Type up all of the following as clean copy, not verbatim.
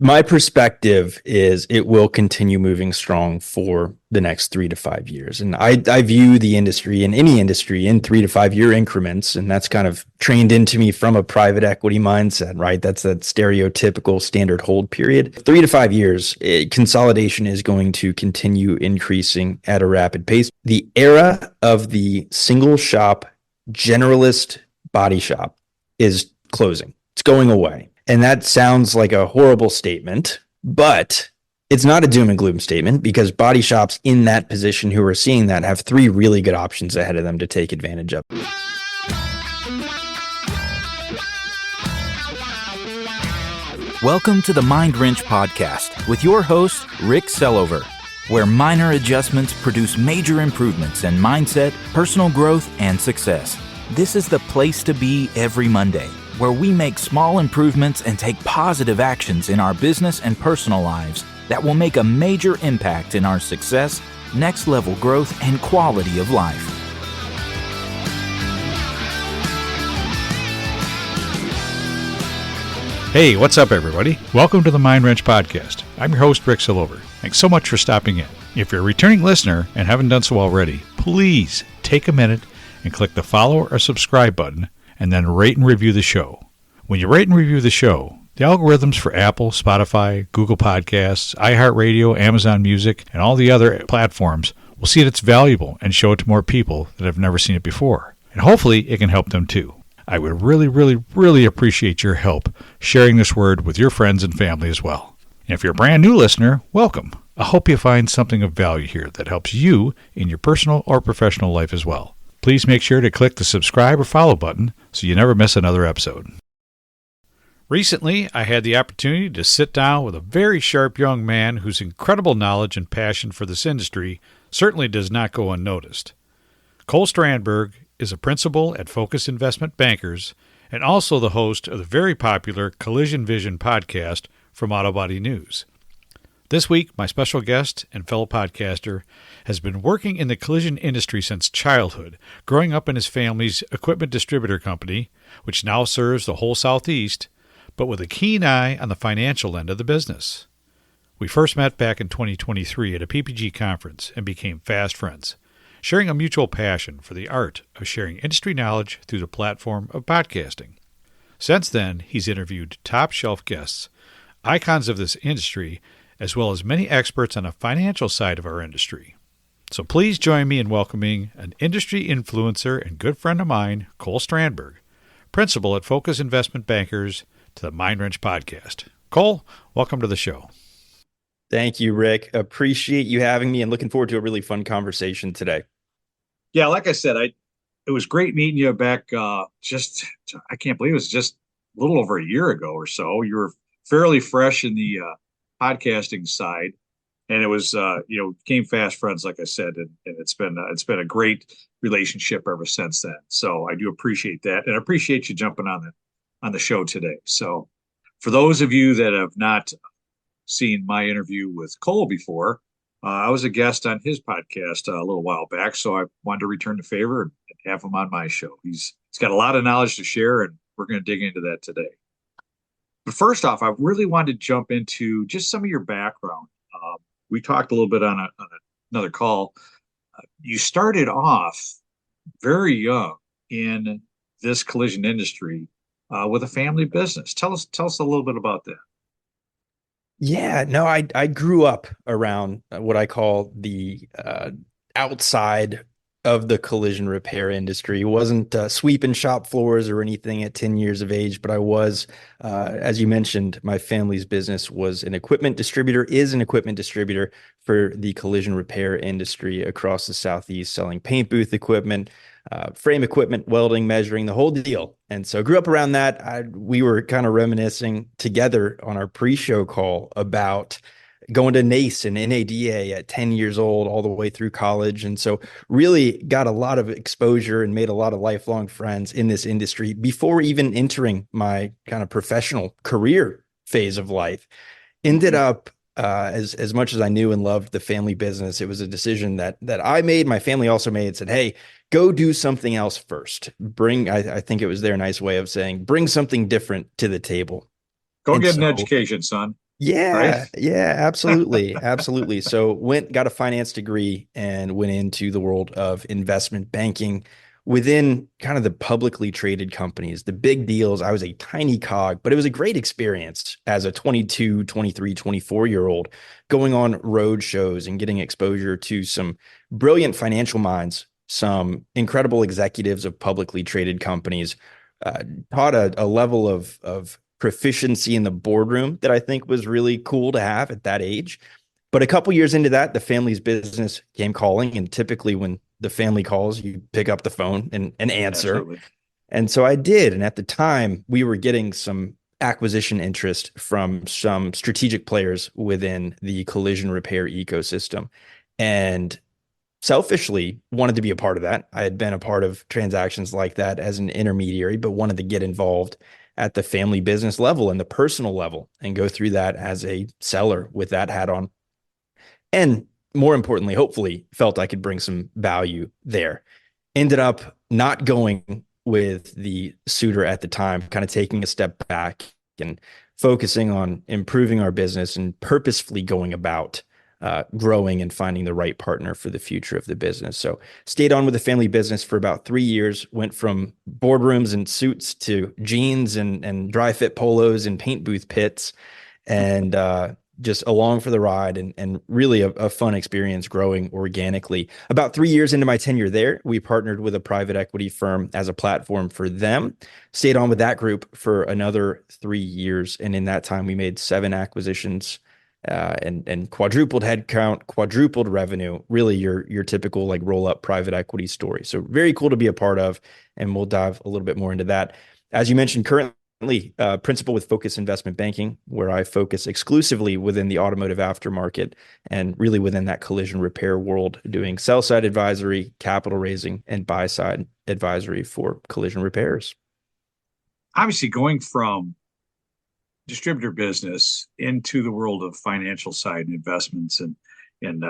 My perspective is it will continue moving strong for the next 3 to 5 years. And I view the industry in any industry in 3 to 5 year increments. And that's kind of trained into me from a private equity mindset, right? That's that stereotypical standard hold period. 3 to 5 years, consolidation is going to continue increasing at a rapid pace. The era of the single shop generalist body shop is closing. It's going away. And that sounds like a horrible statement, but it's not a doom and gloom statement because body shops in that position who are seeing that have 3 really good options ahead of them to take advantage of. Welcome to the Mind Wrench Podcast with your host, Rick Sellover, where minor adjustments produce major improvements in mindset, personal growth, and success. This is the place to be every Monday, where we make small improvements and take positive actions in our business and personal lives that will make a major impact in our success, next level growth, and quality of life. Hey, what's up, everybody? Welcome to the Mind Wrench Podcast. I'm your host, Rick Sillover. Thanks so much for stopping in. If you're a returning listener and haven't done so already, please take a minute and click the follow or subscribe button and then rate and review the show. When you rate and review the show, the algorithms for Apple, Spotify, Google Podcasts, iHeartRadio, Amazon Music, and all the other platforms will see that it's valuable and show it to more people that have never seen it before. And hopefully it can help them too. I would really appreciate your help sharing this word with your friends and family as well. And if you're a brand new listener, welcome. I hope you find something of value here that helps you in your personal or professional life as well. Please make sure to click the subscribe or follow button so you never miss another episode. Recently, I had the opportunity to sit down with a very sharp young man whose incredible knowledge and passion for this industry certainly does not go unnoticed. Cole Strandberg is a principal at Focus Investment Bankers and also the host of the very popular Collision Vision podcast from Auto Body News. This week, my special guest and fellow podcaster has been working in the collision industry since childhood, growing up in his family's equipment distributor company, which now serves the whole Southeast, but with a keen eye on the financial end of the business. We first met back in 2023 at a PPG conference and became fast friends, sharing a mutual passion for the art of sharing industry knowledge through the platform of podcasting. Since then, he's interviewed top-shelf guests, icons of this industry, as well as many experts on the financial side of our industry. So please join me in welcoming an industry influencer and good friend of mine, Cole Strandberg, principal at Focus Investment Bankers, to the Mind Wrench Podcast. Cole, welcome to the show. Thank you, Rick. Appreciate you having me and looking forward to a really fun conversation today. Yeah, like I said, it was great meeting you back I can't believe it was just a little over a year ago or so. You were fairly fresh in the podcasting side, and it was became fast friends, like I said, and it's been a great relationship ever since then. So I do appreciate that, and I appreciate you jumping on the show today. So for those of you that have not seen my interview with Cole before, I was a guest on his podcast a little while back, so I wanted to return the favor and have him on my show. He's got a lot of knowledge to share, and we're going to dig into that today. But first off, I really wanted to jump into just some of your background. We talked a little bit on another call. You started off very young in this collision industry with a family business. Tell us a little bit about that. Yeah, no, I grew up around what I call the outside of the collision repair industry. It wasn't sweeping shop floors or anything at 10 years of age, but I was, as you mentioned, my family's business is an equipment distributor for the collision repair industry across the Southeast, selling paint booth equipment, frame equipment, welding, measuring, the whole deal. And so I grew up around that. We were kind of reminiscing together on our pre-show call about going to NACE and NADA at 10 years old all the way through college. And so really got a lot of exposure and made a lot of lifelong friends in this industry before even entering my kind of professional career phase of life. Ended up, as much as I knew and loved the family business, it was a decision that I made, my family also made, said, hey, go do something else first. I think it was their nice way of saying, bring something different to the table. Go get an education, son. right? Yeah, yeah, absolutely. Absolutely. So got a finance degree and went into the world of investment banking within kind of the publicly traded companies, the big deals. I was a tiny cog, but it was a great experience as a 22, 23, 24-year-old going on road shows and getting exposure to some brilliant financial minds, some incredible executives of publicly traded companies, uh, taught a level of proficiency in the boardroom that I think was really cool to have at that age. But a couple years into that, the family's business came calling. And typically, when the family calls, you pick up the phone and answer. Absolutely. And so I did. And at the time, we were getting some acquisition interest from some strategic players within the collision repair ecosystem. And selfishly wanted to be a part of that. I had been a part of transactions like that as an intermediary, but wanted to get involved at the family business level and the personal level and go through that as a seller with that hat on. And more importantly, hopefully felt I could bring some value there. Ended up not going with the suitor at the time, kind of taking a step back and focusing on improving our business and purposefully going about growing and finding the right partner for the future of the business. So stayed on with the family business for about 3 years, went from boardrooms and suits to jeans and dry fit polos and paint booth pits, and just along for the ride, and really a fun experience growing organically. About 3 years into my tenure there, we partnered with a private equity firm as a platform for them. Stayed on with that group for another 3 years. And in that time, we made 7 acquisitions, and quadrupled headcount, quadrupled revenue, really your typical like roll up private equity story. So very cool to be a part of. And we'll dive a little bit more into that. As you mentioned, currently principal with Focus Investment Banking, where I focus exclusively within the automotive aftermarket and really within that collision repair world, doing sell side advisory, capital raising, and buy side advisory for collision repairs. Obviously, going from distributor business into the world of financial side and investments and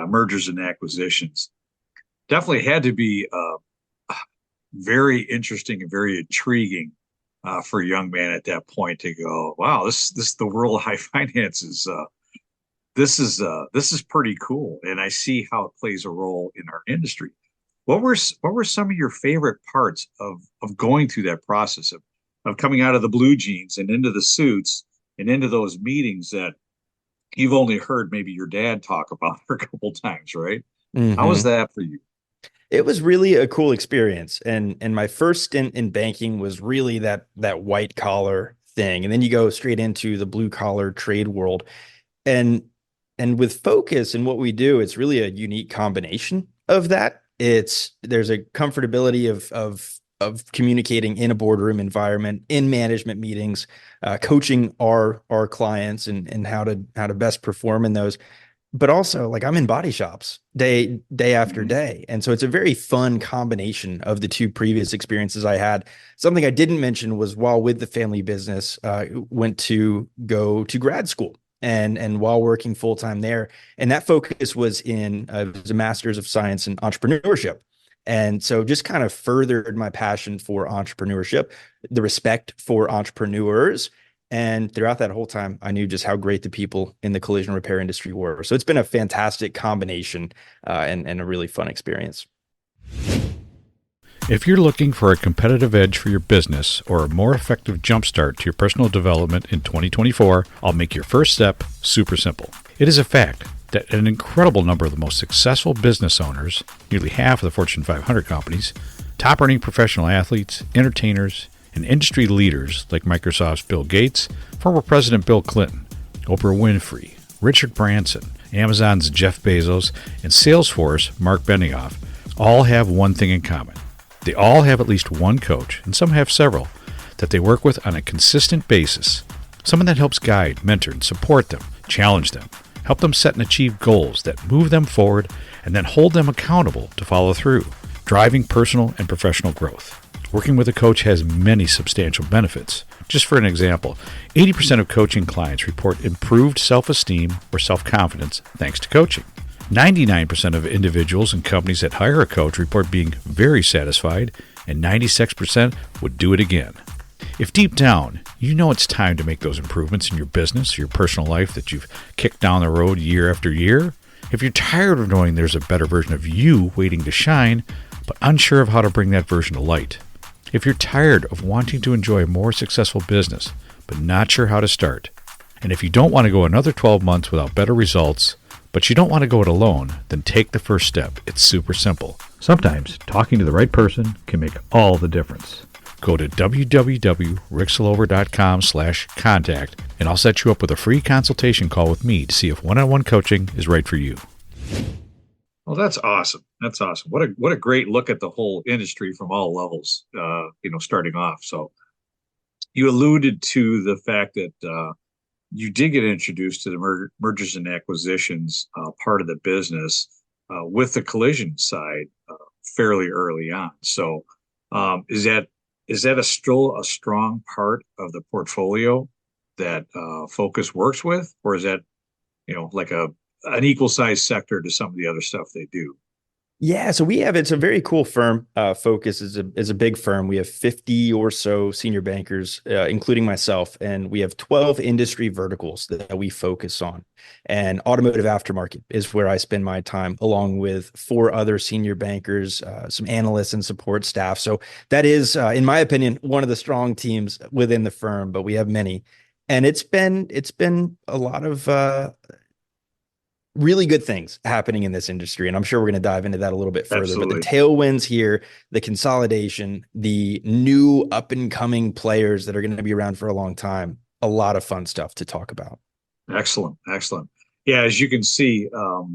mergers and acquisitions definitely had to be very interesting and very intriguing for a young man at that point to go, wow, this the world of high finance is this is pretty cool, and I see how it plays a role in our industry. What were some of your favorite parts of going through that process of coming out of the blue jeans and into the suits and into those meetings that you've only heard maybe your dad talk about for a couple times, right? How was Mm-hmm. that for you? It was really a cool experience. And my first stint in banking was really that white collar thing. And then you go straight into the blue collar trade world. And and with Focus and what we do, it's really a unique combination of that. There's a comfortability of communicating in a boardroom environment, in management meetings, coaching our clients and how to best perform in those. But also, like, I'm in body shops day after Mhm. day, and so it's a very fun combination of the two previous experiences I had. Something I didn't mention was while with the family business, went to go to grad school, and while working full time there, and that focus was in it was a master's of science in entrepreneurship. And so just kind of furthered my passion for entrepreneurship, the respect for entrepreneurs. And throughout that whole time, I knew just how great the people in the collision repair industry were. So it's been a fantastic combination, and a really fun experience. If you're looking for a competitive edge for your business or a more effective jumpstart to your personal development in 2024, I'll make your first step super simple. It is a fact that an incredible number of the most successful business owners, nearly half of the Fortune 500 companies, top earning professional athletes, entertainers, and industry leaders like Microsoft's Bill Gates, former President Bill Clinton, Oprah Winfrey, Richard Branson, Amazon's Jeff Bezos, and Salesforce Mark Benioff all have one thing in common. They all have at least one coach, and some have several, that they work with on a consistent basis. Someone that helps guide, mentor, and support them, challenge them, help them set and achieve goals that move them forward, and then hold them accountable to follow through, driving personal and professional growth. Working with a coach has many substantial benefits. Just for an example, 80% of coaching clients report improved self-esteem or self-confidence thanks to coaching. 99% of individuals and companies that hire a coach report being very satisfied, and 96% would do it again. If deep down You know it's time to make those improvements in your business, your personal life that you've kicked down the road year after year. If you're tired of knowing there's a better version of you waiting to shine, but unsure of how to bring that version to light. If you're tired of wanting to enjoy a more successful business, but not sure how to start. And if you don't want to go another 12 months without better results, but you don't want to go it alone, then take the first step. It's super simple. Sometimes talking to the right person can make all the difference. Go to www.ricksolover.com/contact and I'll set you up with a free consultation call with me to see if one-on-one coaching is right for you. Well, that's awesome. That's awesome. What a great look at the whole industry from all levels. Starting off. So you alluded to the fact that you did get introduced to the mergers and acquisitions part of the business with the collision side fairly early on. So is that still a strong part of the portfolio that Focus works with, or is that like an equal sized sector to some of the other stuff they do? Yeah, so it's a very cool firm. Focus is a big firm. We have 50 or so senior bankers, including myself, and we have 12 industry verticals that we focus on. And automotive aftermarket is where I spend my time, along with four other senior bankers, some analysts and support staff. So that is, in my opinion, one of the strong teams within the firm, but we have many. And it's been a lot of really good things happening in this industry. And I'm sure we're going to dive into that a little bit further. But the Absolutely. tailwinds here, the consolidation, the new up and coming players that are going to be around for a long time, a lot of fun stuff to talk about. Excellent. Excellent. Yeah, as you can see, a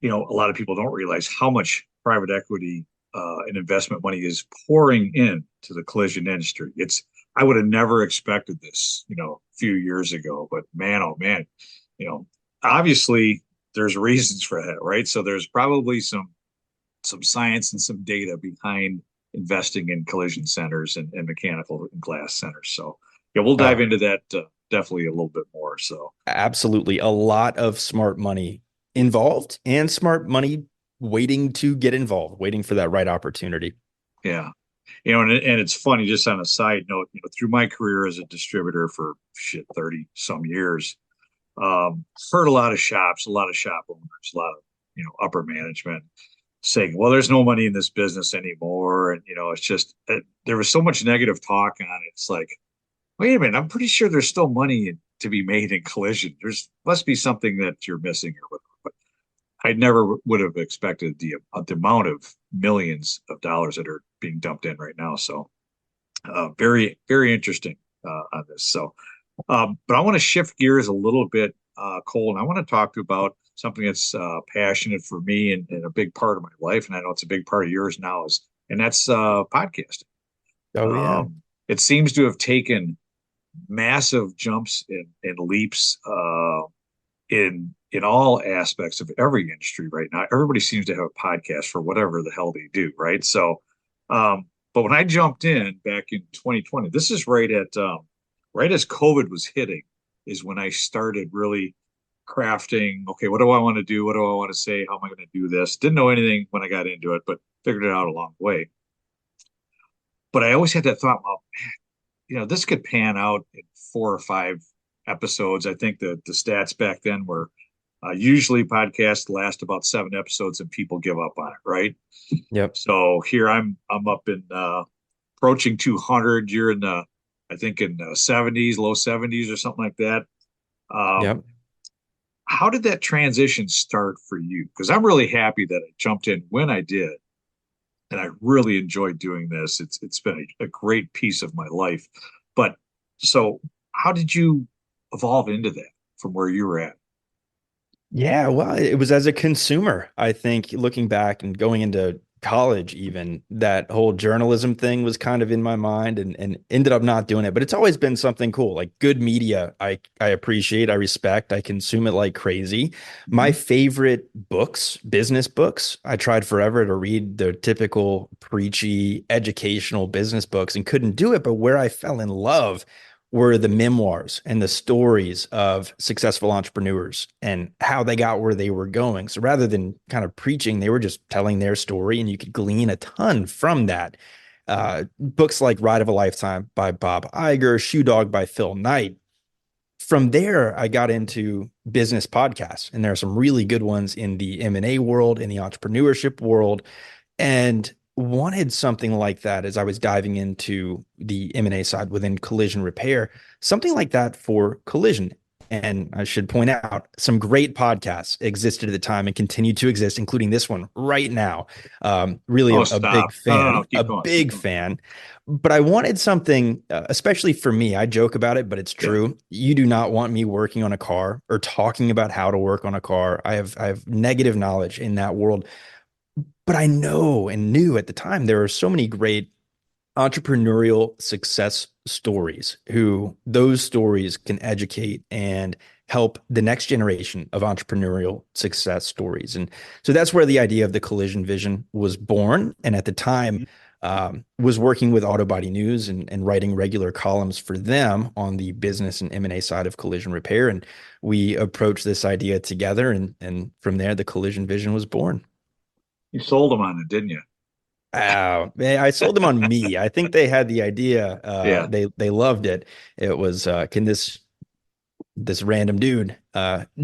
lot of people don't realize how much private equity and investment money is pouring in to the collision industry. I would have never expected this, a few years ago, but man, oh man, you know, obviously there's reasons for that, right? So there's probably some science and some data behind investing in collision centers and mechanical and glass centers. So yeah, we'll dive Oh, into that definitely a little bit more. So absolutely. A lot of smart money involved and smart money waiting to get involved, waiting for that right opportunity. yeah, and it's funny. Just on a side note, through my career as a distributor for 30 some years, heard a lot of shops, a lot of shop owners, a lot of upper management saying, "Well, there's no money in this business anymore," and it's just there was so much negative talk on it. It's like, wait a minute, I'm pretty sure there's still money to be made in collision. There's must be something that you're missing or whatever. But I never would have expected the amount of millions of dollars that are being dumped in right now. So very very interesting on this. So, but I want to shift gears a little bit, Cole, and I want to talk about something that's passionate for me and a big part of my life, and I know it's a big part of yours now, and that's podcasting. Oh, yeah. It seems to have taken massive jumps and leaps in all aspects of every industry right now. Everybody seems to have a podcast for whatever the hell they do, right? So, but when I jumped in back in 2020, this is right as COVID was hitting, is when I started really crafting. Okay, what do I want to do? What do I want to say? How am I going to do this? Didn't know anything when I got into it, but figured it out along the way. But I always had that thought, well, this could pan out in 4 or 5 episodes. I think the stats back then were usually podcasts last about 7 episodes and people give up on it, right? Yep. So here I'm up in approaching 200. You're in the I think in the 70s, low 70s or something like that. Um, Yep. how did that transition start for you? Because I'm really happy that I jumped in when I did, and I really enjoyed doing this. It's been a great piece of my life. But so, how did you evolve into that from where you were at? Yeah, well, it was as a consumer. I think looking back and going into college, even that whole journalism thing was kind of in my mind and ended up not doing it. But it's always been something cool, like good media. I appreciate, I respect, I consume it like crazy. My Mhm. favorite books, business books, I tried forever to read the typical preachy educational business books and couldn't do it. But where I fell in love were the memoirs and the stories of successful entrepreneurs and how they got where they were going. So rather than kind of preaching, they were just telling their story and you could glean a ton from that. books like Ride of a Lifetime by Bob Iger, Shoe Dog by Phil Knight. From there, I got into business podcasts, and there are some really good ones in the M&A world, in the entrepreneurship world, and wanted something like that as I was diving into the M&A side within collision repair, something like that for collision. And I should point out some great podcasts existed at the time and continue to exist, including this one right now. Really Oh, a big stop. No, no, no. fan, a Keep going. Keep big going. fan. But I wanted something, especially for me. I joke about it, but it's Yeah. true. You do not want me working on a car or talking about how to work on a car. I have negative knowledge in that world, but I know and knew at the time there are so many great entrepreneurial success stories who those stories can educate and help the next generation of entrepreneurial success stories. And so that's where the idea of the collision vision was born. And at the time, was working with Auto Body News and writing regular columns for them on the business and M&A side of collision repair. And we approached this idea together. And from there, the collision vision was born. You sold them on it, didn't you? Oh, man, I sold them on me. I think they had the idea. Yeah. They loved it. It was can this random dude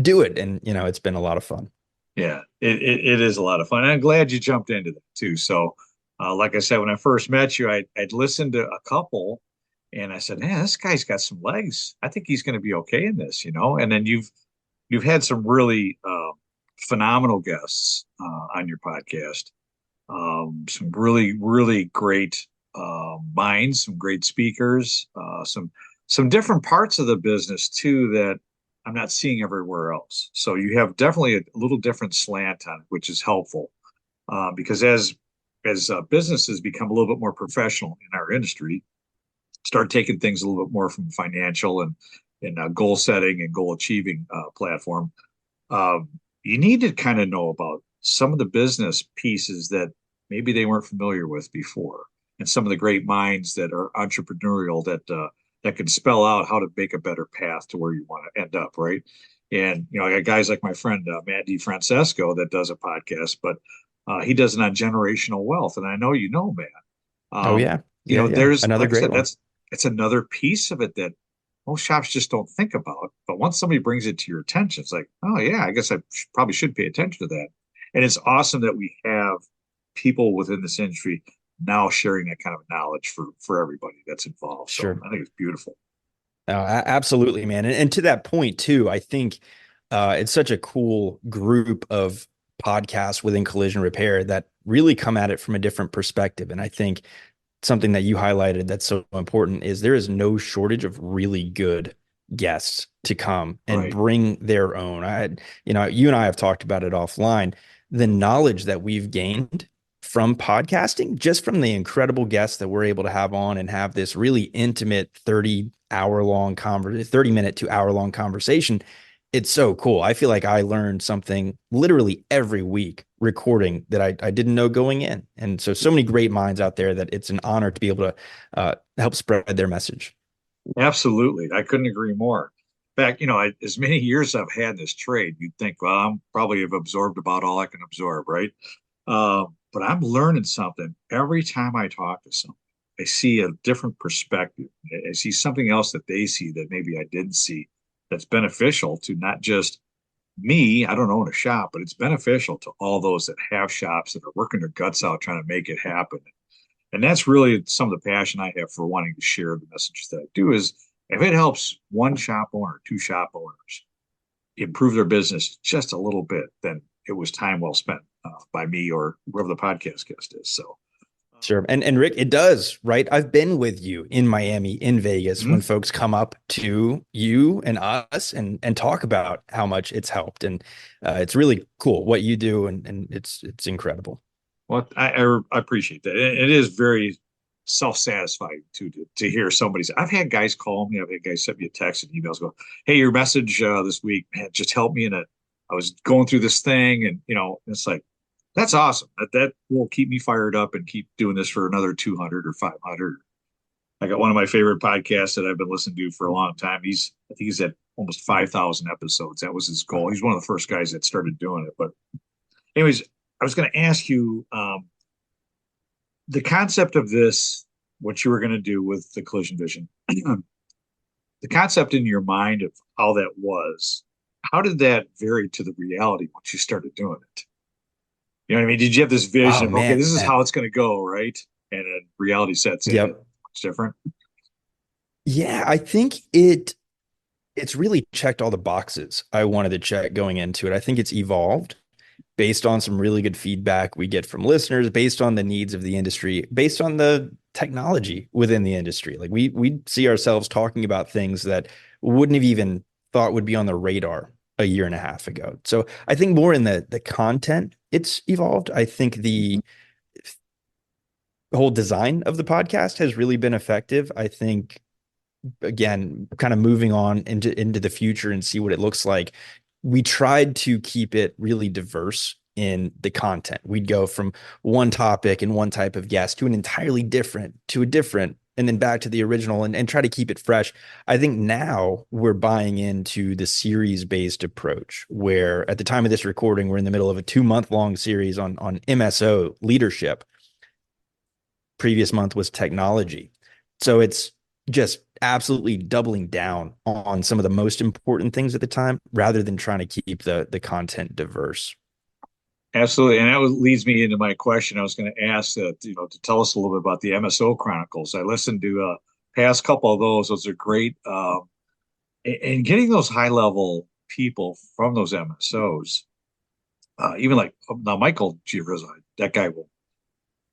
do it? And it's been a lot of fun. Yeah. It is a lot of fun. And I'm glad you jumped into that too. So, like I said, when I first met you, I'd listened to a couple and I said, man, this guy's got some legs. I think he's going to be okay in this, And then you've had some really phenomenal guests on your podcast. Some really, really great minds, some great speakers, some different parts of the business too that I'm not seeing everywhere else. So you have definitely a little different slant on it, which is helpful because as businesses become a little bit more professional in our industry, start taking things a little bit more from financial and goal setting and goal achieving platform. You need to kind of know about some of the business pieces that maybe they weren't familiar with before, and some of the great minds that are entrepreneurial that can spell out how to make a better path to where you want to end up, right? And I got guys like my friend Matt DeFrancesco that does a podcast, but he does it on generational wealth, and I know Matt. Oh Um, yeah, yeah, yeah. there's Another like I great said, one. it's another piece of it that most shops just don't think about. But once somebody brings it to your attention, it's like, oh yeah, I guess I probably should pay attention to that. And it's awesome that we have people within this industry now sharing that kind of knowledge for everybody that's involved. So Sure. I think it's beautiful. Absolutely, man. And to that point too, I think it's such a cool group of podcasts within collision repair that really come at it from a different perspective. And I think something that you highlighted that's so important is there is no shortage of really good guests to come and Right. bring their own. You and I have talked about it offline. The knowledge that we've gained from podcasting, just from the incredible guests that we're able to have on and have this really intimate 30 minute to hour long conversation. It's so cool. I feel like I learned something literally every week recording that I didn't know going in. And so many great minds out there that it's an honor to be able to help spread their message. Absolutely. I couldn't agree more. In fact, as many years I've had this trade, you'd think, well, I'm probably have absorbed about all I can absorb, right? But I'm learning something every time I talk to someone. I see a different perspective. I see something else that they see that maybe I didn't see that's beneficial to not just me. I don't own a shop, but it's beneficial to all those that have shops that are working their guts out trying to make it happen. And that's really some of the passion I have for wanting to share the messages that I do is if it helps one shop owner, two shop owners improve their business just a little bit, then it was time well spent by me or whoever the podcast guest is. So, Sure. And Rick, it does, right? I've been with you in Miami, in Vegas, when mhm. folks come up to you and us and talk about how much it's helped. And it's really cool what you do, and it's incredible. Well, I appreciate that. It is very self-satisfying to hear somebody say, I've had guys call me, I've had guys send me a text and emails go, hey, your message this week, man, just helped me in it. I was going through this thing and it's like, that's awesome. That will keep me fired up and keep doing this for another 200 or 500. I got one of my favorite podcasts that I've been listening to for a long time. I think he's at almost 5,000 episodes. That was his goal. He's one of the first guys that started doing it. But anyways, I was going to ask you, the concept of this, what you were going to do with the collision vision, the concept in your mind of how that was, how did that vary to the reality once you started doing it? You know what I mean? Did you have this Oh vision of, okay, man. this is how it's going to go, right? And then reality sets in and Yep. it's different. Yeah, I think it's really checked all the boxes I wanted to check going into it. I think it's evolved based on some really good feedback we get from listeners, based on the needs of the industry, based on the technology within the industry. Like we see ourselves talking about things that wouldn't have even thought would be on the radar a year and a half ago. So I think more in the content it's evolved. I think the whole design of the podcast has really been effective. I think again, kind of moving on into the future and see what it looks like. We tried to keep it really diverse in the content. We'd go from one topic and one type of guest to an entirely different, to a different, and then back to the original and try to keep it fresh. I think now we're buying into the series based approach, where at the time of this recording, we're in the middle of a 2 month long series on MSO leadership. Previous month was technology. So it's just absolutely doubling down on some of the most important things at the time rather than trying to keep the content diverse. Absolutely. And that leads me into my question. I was going to ask that, to tell us a little bit about the MSO Chronicles. I listened to past couple of those. Those are great. And getting those high level people from those MSOs, even like now Michael Giarizza, that guy will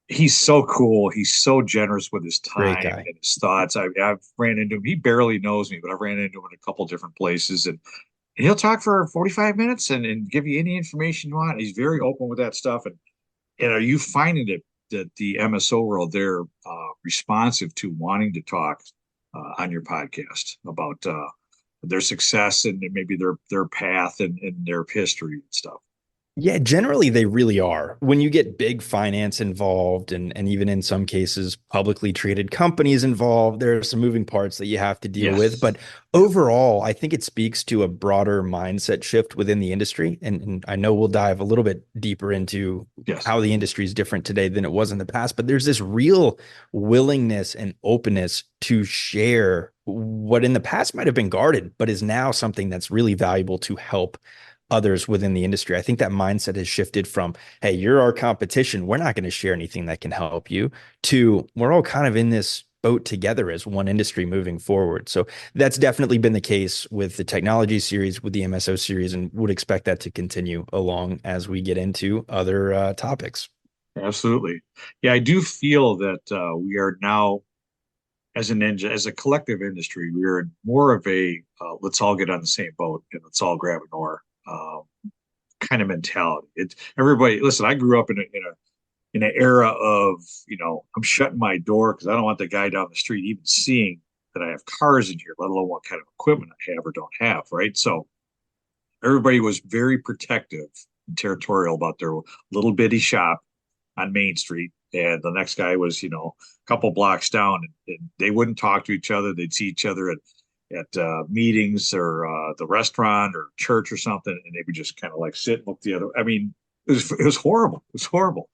he's so cool. He's so generous with his Great time guy. and his thoughts. I've ran into him. He barely knows me, but I've ran into him in a couple different places, and he'll talk for 45 minutes and give you any information you want. He's very open with that stuff. And are you finding that the MSO world, they're responsive to wanting to talk on your podcast about their success and maybe their path and their history and stuff? Yeah, generally they really are. When you get big finance involved and even in some cases publicly traded companies involved, there are some moving parts that you have to deal with. Yes. But Yeah. overall, I think it speaks to a broader mindset shift within the industry. And I know we'll dive a little bit deeper into Yes. how the industry is different today than it was in the past. But there's this real willingness and openness to share what in the past might have been guarded, but is now something that's really valuable to help others within the industry. I think that mindset has shifted from, hey, you're our competition. We're not going to share anything that can help you, to we're all kind of in this boat together as one industry moving forward. So that's definitely been the case with the technology series, with the MSO series, and would expect that to continue along as we get into other topics. Absolutely. Yeah, I do feel that we are now, as a collective industry, we are more of a let's all get on the same boat and let's all grab an oar kind of mentality. It's everybody. Listen, I grew up in an era of I'm shutting my door because I don't want the guy down the street even seeing that I have cars in here, let alone what kind of equipment I have or don't have. Right. So everybody was very protective and territorial about their little bitty shop on Main Street. And the next guy was, a couple blocks down, and they wouldn't talk to each other. They'd see each other at meetings or the restaurant or church or something, and they would just kind of like sit and look the other. I mean, it was horrible. It was horrible.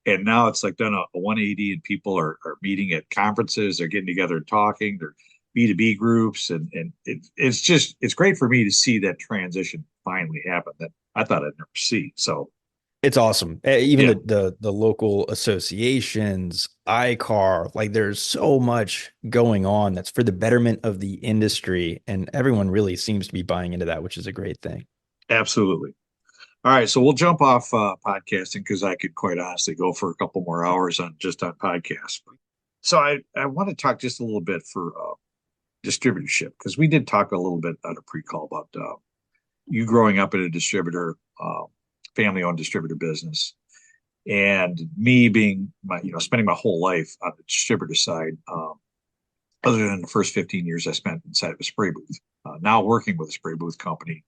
And now it's like done a 180, and people are meeting at conferences. They're getting together and talking. They're B2B groups, and it's great for me to see that transition finally happen that I thought I'd never see. So It's awesome. Even yeah, the local associations, iCar, like there's so much going on that's for the betterment of the industry, and everyone really seems to be buying into that, which is a great thing. absolutely. All right, so we'll jump off podcasting because I could quite honestly go for a couple more hours on podcasts. So I want to talk just a little bit for distributorship because we did talk a little bit on a pre-call about you growing up in a distributor, family-owned distributor business, and me being spending my whole life on the distributor side. Other than the first 15 years I spent inside of a spray booth, now working with a spray booth company,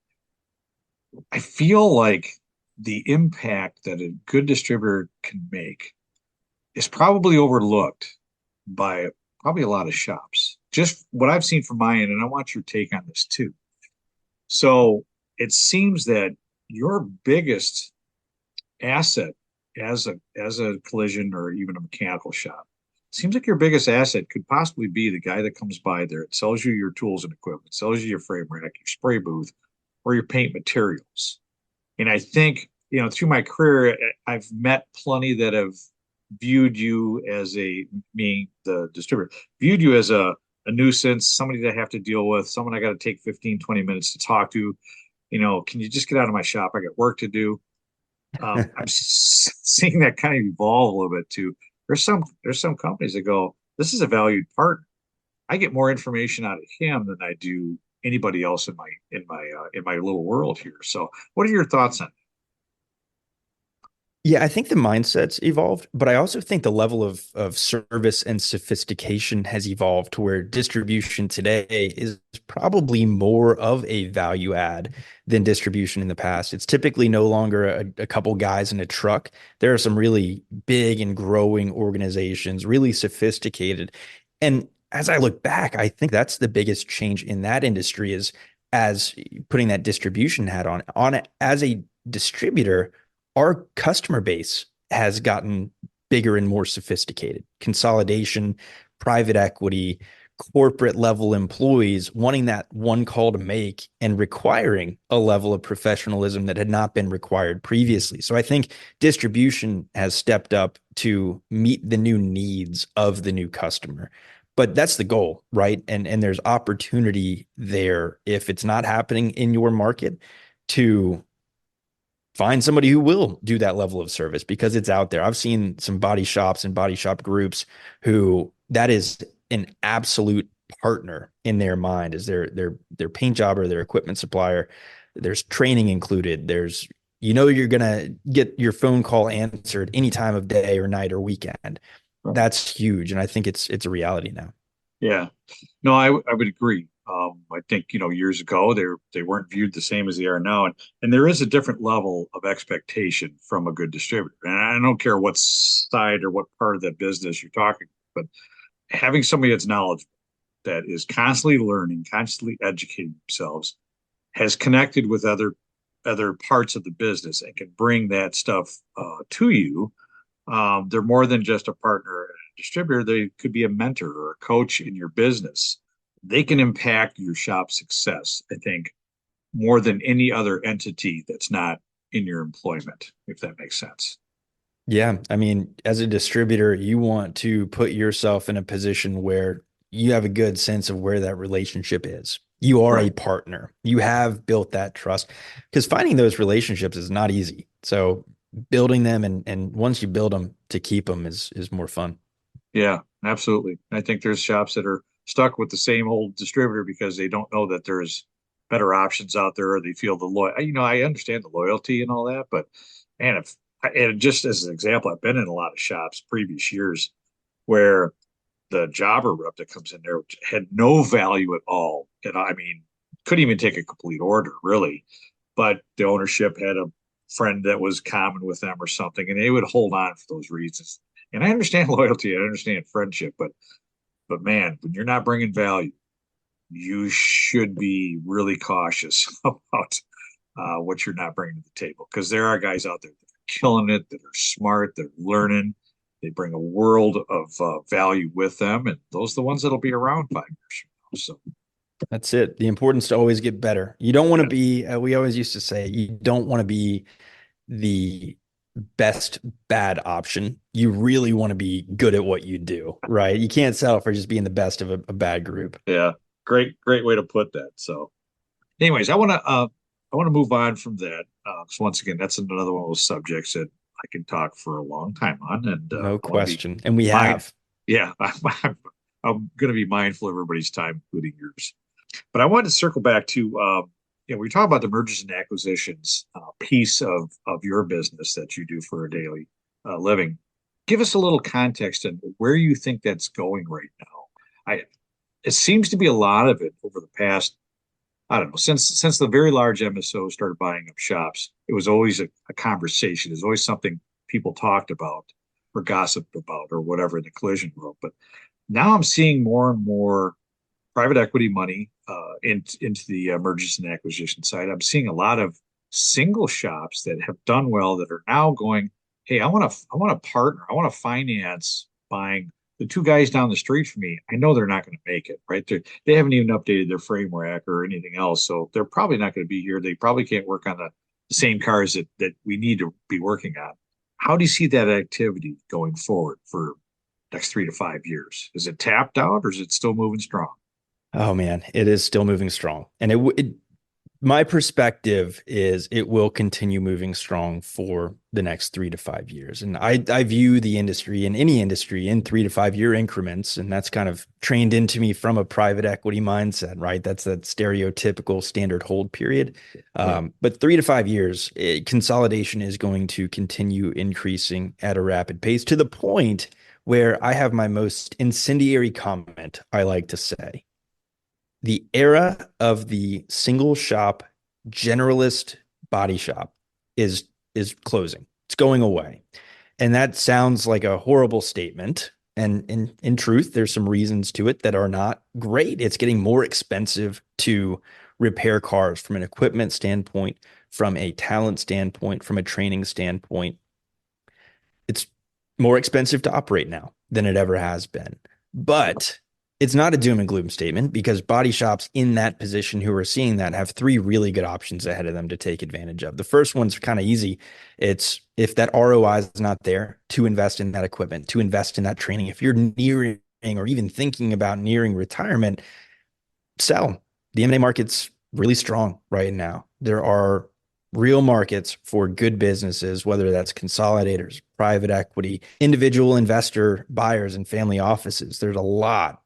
I feel like the impact that a good distributor can make is probably overlooked by probably a lot of shops. Just what I've seen from my end, and I want your take on this too. So it seems that your biggest asset as a collision or even a mechanical shop, seems like your biggest asset could possibly be the guy that comes by there. It sells you your tools and equipment, sells you your frame rack, your spray booth, or your paint materials. And I think, through my career, I've met plenty that have viewed you as meaning the distributor, viewed you as a nuisance, somebody that I have to deal with, someone I got to take 15, 20 minutes to talk to. Can you just get out of my shop? I got work to do. Seeing that kind of evolve a little bit too. There's some companies that go, this is a valued partner. I get more information out of him than I do anybody else in my little world here. So, what are your thoughts on Yeah, I think the mindset's evolved, but I also think the level of service and sophistication has evolved to where distribution today is probably more of a value add than distribution in the past. It's typically no longer a couple guys in a truck. There are some really big and growing organizations, really sophisticated. And as I look back, I think that's the biggest change in that industry is as putting that distribution hat on it as a distributor our customer base has gotten bigger and more sophisticated. Consolidation, private equity, corporate level employees wanting that one call to make and requiring a level of professionalism that had not been required previously. So I think distribution has stepped up to meet the new needs of the new customer. But that's the goal, right? And there's opportunity there if it's not happening in your market to find somebody who will do that level of service because it's out there. I've seen some body shops and body shop groups who that is an absolute partner in their mind as their paint job or their equipment supplier. There's training included. You're gonna get your phone call answered any time of day or night or weekend. that? That's huge. And I think it's a reality now. Yeah, no, I would agree. I think years ago they weren't viewed the same as they are now, and there is a different level of expectation from a good distributor. And I don't care what side or what part of that business you're talking, but having somebody that's knowledgeable, that is constantly learning, constantly educating themselves, has connected with other parts of the business and can bring that stuff to you. They're more than just a partner and a distributor. They could be a mentor or a coach in your business. They can impact your shop success, I think, more than any other entity that's not in your employment, if that makes sense. Yeah. I mean, as a distributor, you want to put yourself in a position where you have a good sense of where that relationship is. You are a Right. partner. You have built that trust because finding those relationships is not easy. So building them and once you build them to keep them is more fun. Yeah, absolutely. I think there's shops that are stuck with the same old distributor because they don't know that there's better options out there, or they feel the loyal. I understand the loyalty and all that, but man, if and just as an example, I've been in a lot of shops previous years where the jobber rep that comes in there had no value at all, and I mean, couldn't even take a complete order really, but the ownership had a friend that was common with them or something, and they would hold on for those reasons. And I understand loyalty, I understand friendship, but man, when you're not bringing value, you should be really cautious about what you're not bringing to the table because there are guys out there that are killing it, that are smart, that are learning. They bring a world of value with them, and those are the ones that'll be around 5 years from now. So, That's it. The importance to always get better. You don't want to yeah, be, we always used to say, you don't want to be the best bad option. You really want to be good at what you do, right? You can't settle for just being the best of a bad group. yeah, great way to put that. So, anyways, I want to move on from that because once again, that's another one of those subjects that I can talk for a long time on, and No I want to be question. And we mind. have. Yeah, I'm going to be mindful of everybody's time, including yours. But I wanted to circle back to we talk about the mergers and acquisitions piece of your business that you do for a daily living. Give us a little context on where you think that's going right now. It seems to be a lot of it over the past, I don't know, since the very large MSO started buying up shops. It was always a conversation. It was always something people talked about or gossiped about or whatever in the collision world. But now I'm seeing more and more private equity money into the mergers and acquisition side. I'm seeing a lot of single shops that have done well that are now going, hey, I want to partner. I want to finance buying the two guys down the street from me. I know they're not going to make it, right? They haven't even updated their frame rack or anything else, so they're probably not going to be here. They probably can't work on the same cars that we need to be working on. How do you see that activity going forward for next 3 to 5 years? Is it tapped out or is it still moving strong? Oh man, it is still moving strong. And my perspective is it will continue moving strong for the next 3 to 5 years. And I view the industry in any industry in 3 to 5 year increments. And that's kind of trained into me from a private equity mindset, right? That's that stereotypical standard hold period. Right. But 3 to 5 years, consolidation is going to continue increasing at a rapid pace to the point where I have my most incendiary comment I like to say the era of the single shop generalist body shop is closing. It's going away. And that sounds like a horrible statement. And in truth, there's some reasons to it that are not great. It's getting more expensive to repair cars from an equipment standpoint, from a talent standpoint, from a training standpoint. It's more expensive to operate now than it ever has been. But it's not a doom and gloom statement because body shops in that position who are seeing that have three really good options ahead of them to take advantage of. The first one's kind of easy. It's if that ROI is not there to invest in that equipment, to invest in that training. If you're nearing or even thinking about nearing retirement, sell. The M&A market's really strong right now. There are real markets for good businesses, whether that's consolidators, private equity, individual investor buyers, and family offices. There's a lot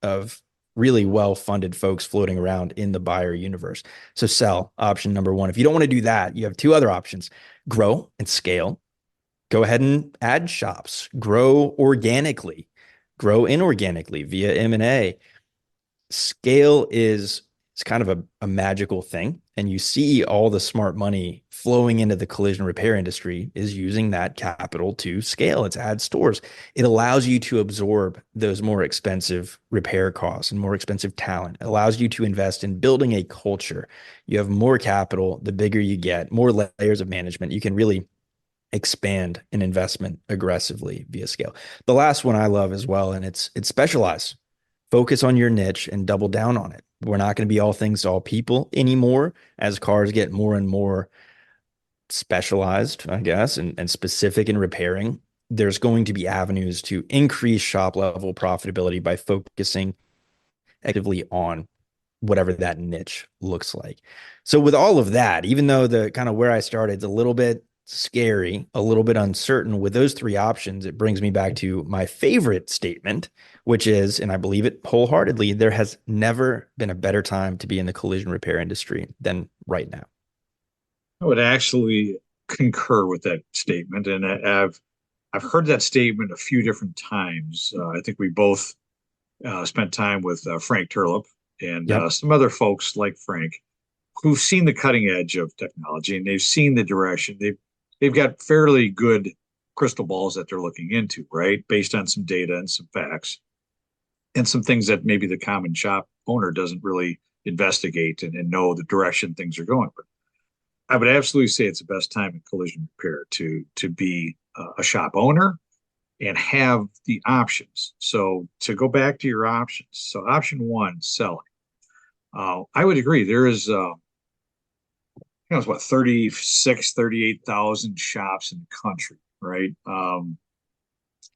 of really well-funded folks floating around in the buyer universe. So sell, option number one. If you don't want to do that, you have two other options: grow and scale. Go ahead and add shops, grow organically, grow inorganically via M&A. Scale is it's kind of a magical thing. And you see all the smart money flowing into the collision repair industry is using that capital to scale. It's add stores. It allows you to absorb those more expensive repair costs and more expensive talent. It allows you to invest in building a culture. You have more capital, the bigger you get, more layers of management. You can really expand an investment aggressively via scale. The last one I love as well, and it's specialized. Focus on your niche and double down on it. We're not going to be all things to all people anymore as cars get more and more specialized, I guess, and specific in repairing. There's going to be avenues to increase shop level profitability by focusing actively on whatever that niche looks like. So with all of that, even though the kind of where I started is a little bit scary, a little bit uncertain, with those three options, it brings me back to my favorite statement, which is, and I believe it wholeheartedly, there has never been a better time to be in the collision repair industry than right now. I would actually concur with that statement, and I've heard that statement a few different times. I think we both spent time with Frank Turlip and Yep. some other folks like Frank who've seen the cutting edge of technology and they've seen the direction. They've got fairly good crystal balls that they're looking into, right? Based on some data and some facts and some things that maybe the common shop owner doesn't really investigate and know the direction things are going. But I would absolutely say it's the best time in collision repair to be a shop owner and have the options. So to go back to your options, so option one, selling. I would agree. There is, it's what, 36, 38,000 shops in the country, right? And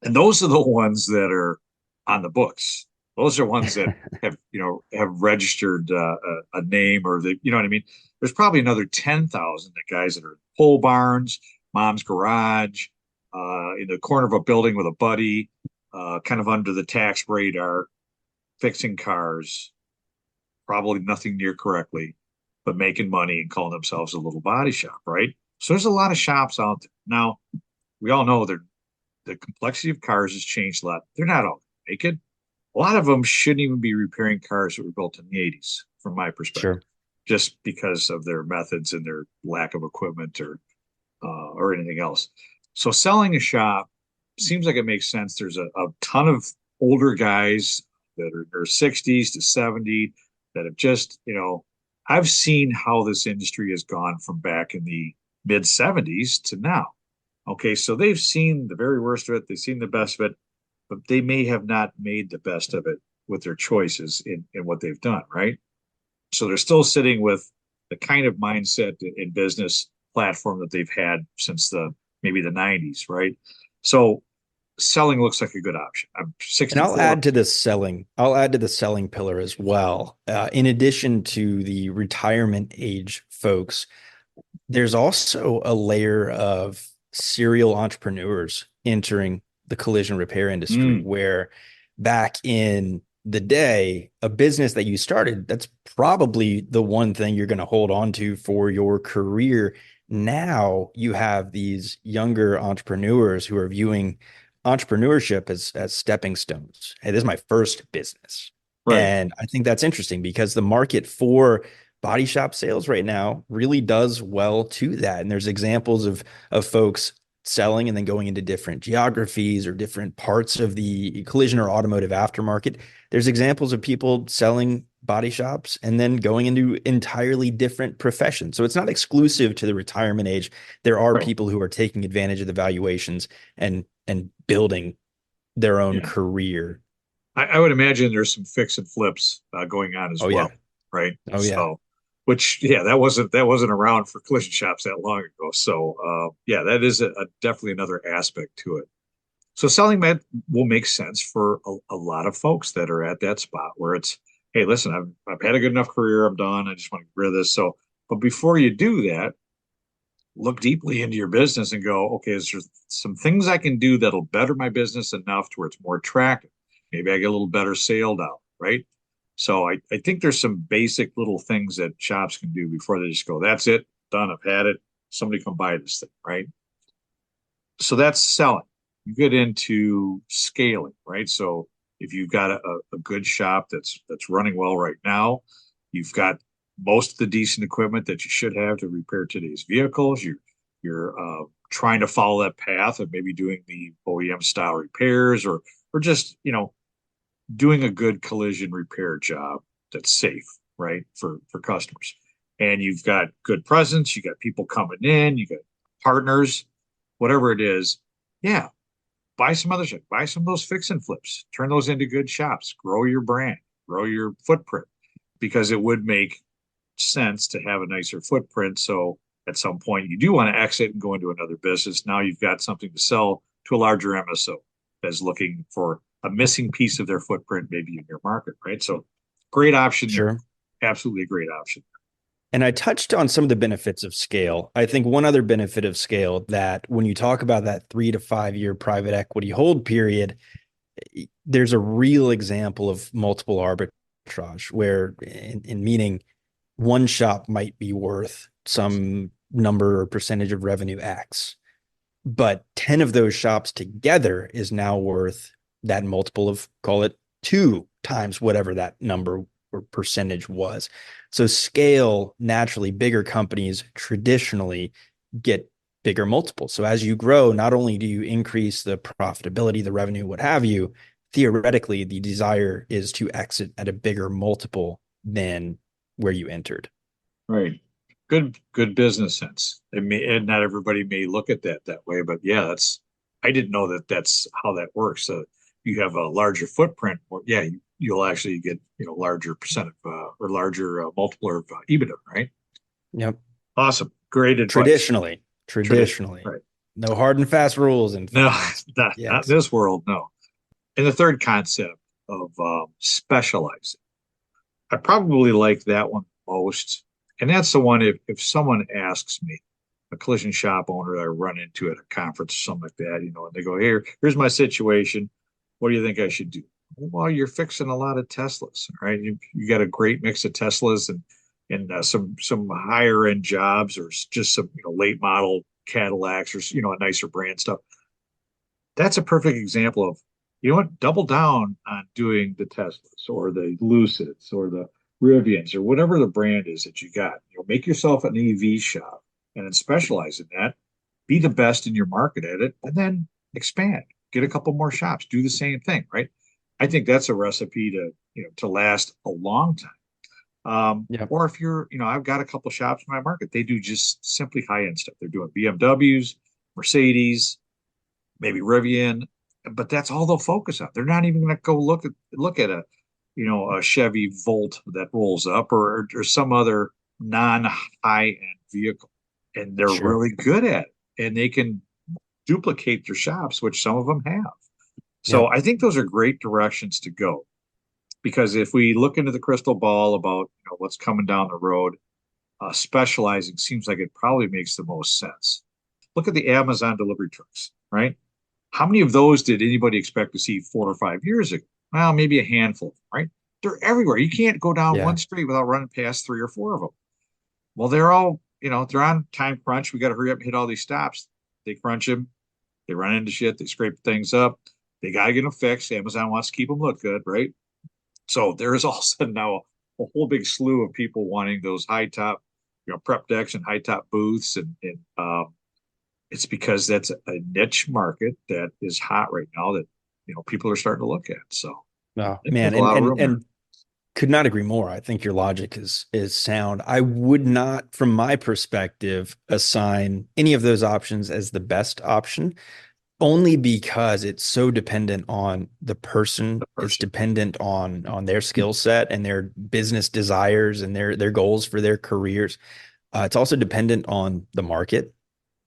those are the ones that are on the books. Those are ones that have registered a name or you know what I mean? There's probably another 10,000 guys that are pole barns, mom's garage, in the corner of a building with a buddy, kind of under the tax radar, fixing cars, probably nothing near correctly, but making money and calling themselves a little body shop, right? So there's a lot of shops out there. Now, we all know that the complexity of cars has changed a lot. They're not all naked. A lot of them shouldn't even be repairing cars that were built in the 80s, from my perspective, Sure. just because of their methods and their lack of equipment or anything else. So selling a shop seems like it makes sense. There's a ton of older guys that are in their 60s to 70 that have just, I've seen how this industry has gone from back in the mid 70s to now. Okay, so they've seen the very worst of it, they've seen the best of it, but they may have not made the best of it with their choices in what they've done, right? So they're still sitting with the kind of mindset in business platform that they've had since the maybe the 90s, right? So selling looks like a good option. I'm And I'll 64. add to the selling. I'll add to the selling pillar as well. In addition to the retirement age folks, there's also a layer of serial entrepreneurs entering the collision repair industry Mm, where back in the day, a business that you started, that's probably the one thing you're going to hold on to for your career. Now you have these younger entrepreneurs who are viewing entrepreneurship as stepping stones. Hey, this is my first business. right, And I think that's interesting because the market for body shop sales right now really does well to that. And there's examples of folks selling and then going into different geographies or different parts of the collision or automotive aftermarket. There's examples of people selling body shops and then going into entirely different professions. So it's not exclusive to the retirement age. There are right. people who are taking advantage of the valuations and building their own Yeah. career. I would imagine there's some fix and flips going on as Oh yeah. well, right? Oh yeah. So, which yeah, that wasn't around for collision shops that long ago. So, yeah, that is definitely another aspect to it. So selling that will make sense for a lot of folks that are at that spot where it's, hey, listen, I've had a good enough career, I'm done, I just want to get rid of this. So, but before you do that, look deeply into your business and go, okay, is there some things I can do that'll better my business enough to where it's more attractive? Maybe I get a little better sale down, right? So I think there's some basic little things that shops can do before they just go, that's it, done, I've had it. Somebody come buy this thing, right? So that's selling. You get into scaling, right? So if you've got a good shop that's running well right now, you've got most of the decent equipment that you should have to repair today's vehicles. You're trying to follow that path of maybe doing the OEM style repairs or just doing a good collision repair job that's safe, right, for customers. And you've got good presence, you got people coming in, you got partners, whatever it is. Yeah, buy some other shit, buy some of those fix and flips, turn those into good shops, grow your brand, grow your footprint, because it would make sense to have a nicer footprint. So at some point you do want to exit and go into another business. Now you've got something to sell to a larger MSO that's looking for a missing piece of their footprint, maybe in your market, right? So great option there. Sure. Absolutely a great option. And I touched on some of the benefits of scale. I think one other benefit of scale that when you talk about that 3 to 5 year private equity hold period, there's a real example of multiple arbitrage where in meaning one shop might be worth some number or percentage of revenue X, but 10 of those shops together is now worth that multiple of, call it, two times whatever that number or percentage was. So scale, naturally, bigger companies traditionally get bigger multiples. So as you grow, not only do you increase the profitability, the revenue, what have you, theoretically, the desire is to exit at a bigger multiple than where you entered. Right. Good business sense. And not everybody may look at that way, but yeah, I didn't know that that's how that works. So you have a larger footprint, or yeah, you'll actually get larger percent of or larger multiple of EBITDA, right? Yep. Awesome, great advice. Traditionally, Tradition, traditionally, right? no hard and fast rules in No, finance. not in Yes. this world, no. And the third concept of specializing, I probably like that one most. And that's the one if someone asks me, a collision shop owner that I run into at a conference or something like that, and they go, here's my situation. What do you think I should do? Well, you're fixing a lot of Teslas, right? You got a great mix of Teslas and some higher end jobs, or just some late model Cadillacs, or a nicer brand stuff. That's a perfect example of, double down on doing the Teslas or the Lucids or the Rivians or whatever the brand is that you got. Make yourself an EV shop and then specialize in that. Be the best in your market at it, and then expand. Get a couple more shops. Do the same thing, right? I think that's a recipe to last a long time. Yep. Or if I've got a couple shops in my market, they do just simply high end stuff. They're doing BMWs, Mercedes, maybe Rivian, but that's all they'll focus on. They're not even going to go look at a a Chevy Volt that rolls up or some other non-high end vehicle, and they're Sure. really good at it, and they can duplicate their shops, which some of them have. So Yep. I think those are great directions to go because if we look into the crystal ball about what's coming down the road, specializing seems like it probably makes the most sense. Look at the Amazon delivery trucks, right? How many of those did anybody expect to see 4 or 5 years ago? Well, maybe a handful, right? They're everywhere. You can't go down one Yeah. street without running past 3 or 4 of them. Well, they're all, they're on time crunch. We got to hurry up and hit all these stops. They crunch them. They run into shit. They scrape things up. They got to get them fixed. Amazon wants to keep them look good, right? So there's all of a sudden now a whole big slew of people wanting those high top, prep decks and high top booths, and it's because that's a niche market that is hot right now that people are starting to look at. So Oh, I think there's man. a And lot of and room there. and could not agree more. I think your logic is sound. I would not, from my perspective, assign any of those options as the best option, only because it's so dependent on the person. The It's person. dependent on their skill set and their business desires and their goals for their careers. It's also dependent on the market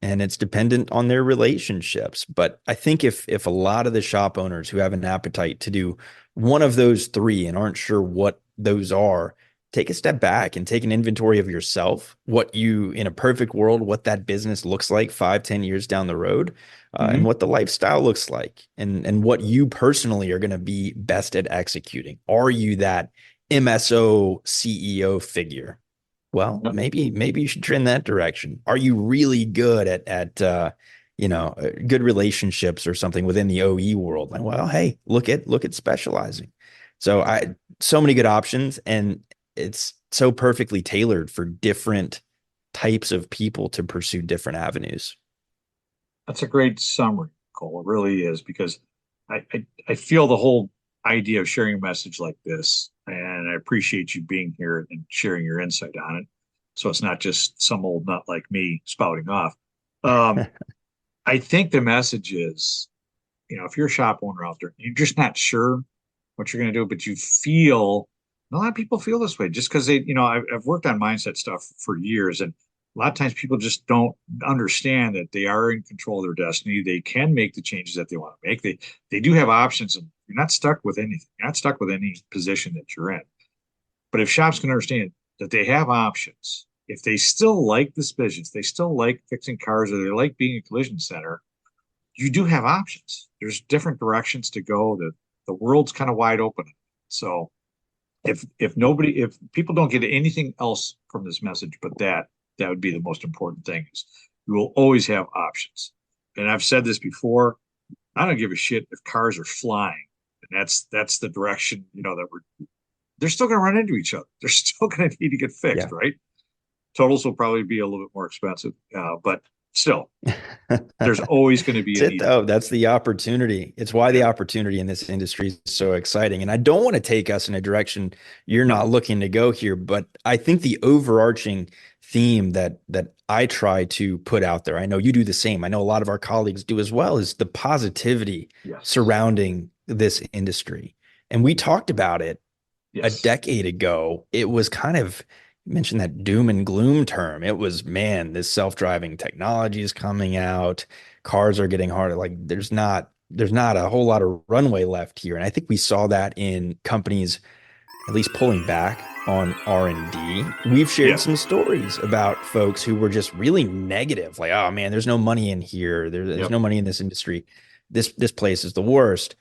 and it's dependent on their relationships. But I think if a lot of the shop owners who have an appetite to do one of those three and aren't sure what those are, take a step back and take an inventory of yourself, what you, in a perfect world, what that business looks like 5, 10 years down the road, and Mm-hmm. what the lifestyle looks like, and what you personally are going to be best at executing. Are you that MSO CEO figure? Well, Yep. maybe you should trend that direction. Are you really good good relationships or something within the OE world? Like, well, hey, look at specializing. So so many good options, and it's so perfectly tailored for different types of people to pursue different avenues. That's a great summary, Cole. It really is because I feel the whole idea of sharing a message like this, and I appreciate you being here and sharing your insight on it. So it's not just some old nut like me spouting off. Um, I think the message is, if you're a shop owner out there, you're just not sure what you're going to do, but you feel a lot of people feel this way just because I've worked on mindset stuff for years, and a lot of times people just don't understand that they are in control of their destiny. They can make the changes that they want to make. They do have options, and you're not stuck with anything. You're not stuck with any position that you're in. But if shops can understand that they have options, if they still like this business, they still like fixing cars, or they like being a collision center, you do have options. There's different directions to go. The world's kind of wide open. So if people don't get anything else from this message but that would be the most important thing is you will always have options. And I've said this before, I don't give a shit if cars are flying. And that's the direction, that they're still going to run into each other. They're still going to need to get fixed, Yeah. right? Totals will probably be a little bit more expensive, but still, there's always going to be That's a it, need. though. That's the opportunity. It's why the Yeah. opportunity in this industry is so exciting. And I don't want to take us in a direction you're No. not looking to go here, but I think the overarching theme that I try to put out there, I know you do the same. I know a lot of our colleagues do as well, is the positivity Yes. surrounding this industry. And we talked about it a Yes. decade ago. It was kind of, you mentioned that doom and gloom term. It was, man, this self-driving technology is coming out. Cars are getting harder. Like there's not a whole lot of runway left here. And I think we saw that in companies at least pulling back on R&D. We've shared Yeah. some stories about folks who were just really negative, like, oh man, there's no money in here. There's Yep. no money in this industry. This place is the worst.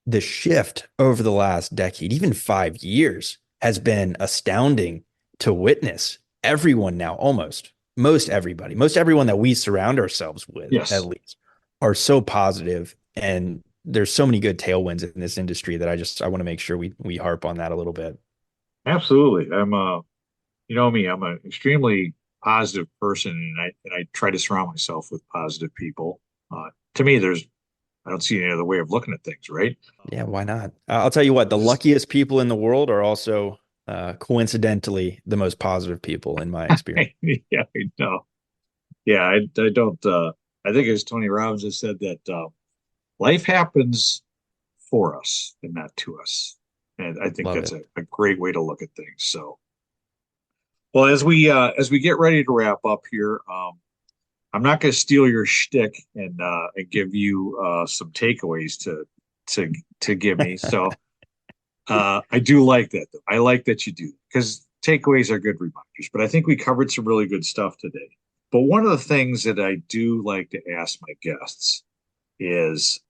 The shift over the last decade, even 5 years, has been astounding to witness. Everyone now, almost most everybody, most everyone that we surround ourselves with, at Yes. least, are so positive, and there's so many good tailwinds in this industry that I want to make sure we harp on that a little bit. Absolutely. You know me, I'm an extremely positive person, and I try to surround myself with positive people. To me, I don't see any other way of looking at things, right? Yeah, why not? I'll tell you what, the Just luckiest people in the world are also coincidentally the most positive people in my experience. yeah, I know. Yeah, I don't. I think as Tony Robbins has said that life happens for us and not to us. And I think Love that's it. a great way to look at things. So, well, as we get ready to wrap up here, I'm not going to steal your shtick and give you some takeaways to to give me. So I do like that, though. I like that you do because takeaways are good reminders. But I think we covered some really good stuff today. But one of the things that I do like to ask my guests is,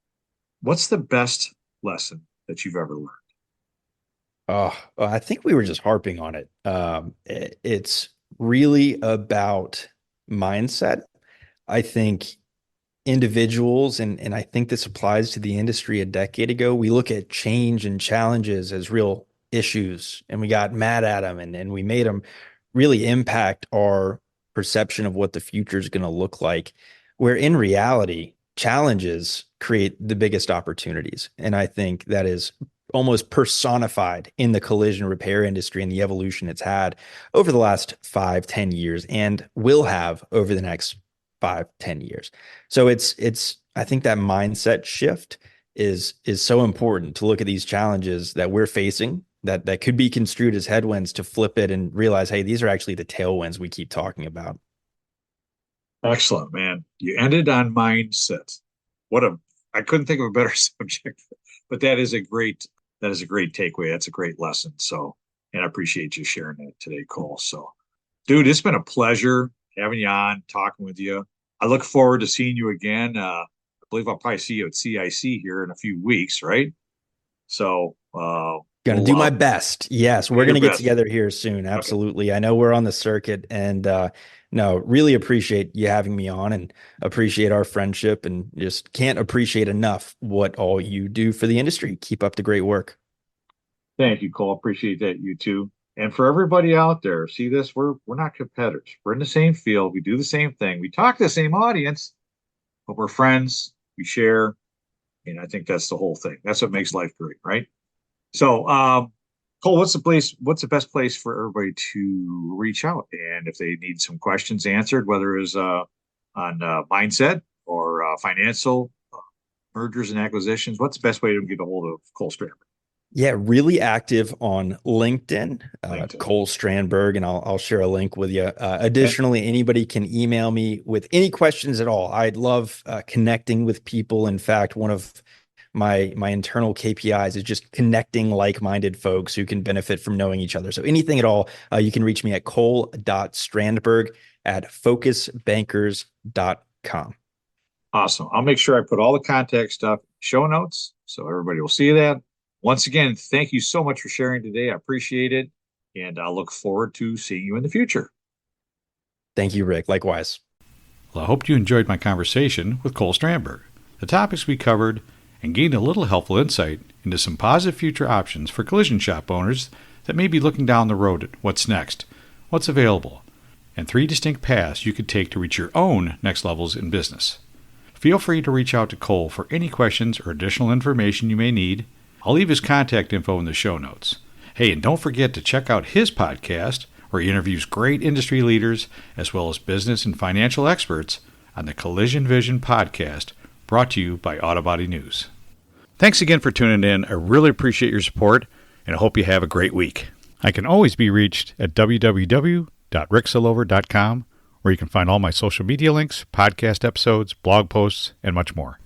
what's the best lesson that you've ever learned? Oh, I think we were just harping on it. It's really about mindset. I think individuals, and I think this applies to the industry a decade ago, we look at change and challenges as real issues, and we got mad at them and we made them really impact our perception of what the future is going to look like. Where in reality, challenges create the biggest opportunities. And I think that is almost personified in the collision repair industry and the evolution it's had over the last 5, 10 years and will have over the next 5, 10 years. So it's I think that mindset shift is so important to look at these challenges that we're facing that could be construed as headwinds to flip it and realize, hey, these are actually the tailwinds we keep talking about. Excellent, man. You ended on mindset. What a I couldn't think of a better subject, but that is a great takeaway. That's a great lesson. So, and I appreciate you sharing that today, Cole. So, dude, it's been a pleasure having you on, talking with you. I look forward to seeing you again. I believe I'll probably see you at CIC here in a few weeks, right? So, Gonna we'll do my best. Yes, do we're your gonna get best. together here soon. Okay. Absolutely. I know we're on the circuit and no, really appreciate you having me on and appreciate our friendship and just can't appreciate enough what all you do for the industry. Keep up the great work. Thank you, Cole. Appreciate that, you too. And for everybody out there, see this, we're not competitors. We're in the same field. We do the same thing. We talk to the same audience, but we're friends. We share, and I think that's the whole thing. That's what makes life great, right? So, Cole, what's the best place for everybody to reach out? And if they need some questions answered, whether it's on mindset or financial mergers and acquisitions, what's the best way to get a hold of Cole Strandberg? Yeah, really active on LinkedIn, LinkedIn. Cole Strandberg, and I'll share a link with you. And Additionally, anybody can email me with any questions at all. I'd love connecting with people. In fact, one of my internal KPIs is just connecting like-minded folks who can benefit from knowing each other. So anything at all, you can reach me at cole.strandberg at focusbankers.com. awesome. I'll make sure I put all the contact stuff in show notes so everybody will see that. Once again, thank you so much for sharing today. I appreciate it. And I look forward to seeing you in the future. Thank you, Rick. Likewise. Well, I hope you enjoyed my conversation with Cole Strandberg. The topics we covered and gained a little helpful insight into some positive future options for collision shop owners that may be looking down the road at what's next, what's available, and 3 distinct paths you could take to reach your own next levels in business. Feel free to reach out to Cole for any questions or additional information you may need. I'll leave his contact info in the show notes. Hey, and don't forget to check out his podcast where he interviews great industry leaders as well as business and financial experts on the Collision Vision podcast, brought to you by Autobody News. Thanks again for tuning in. I really appreciate your support, and I hope you have a great week. I can always be reached at www.ricksillover.com, where you can find all my social media links, podcast episodes, blog posts, and much more.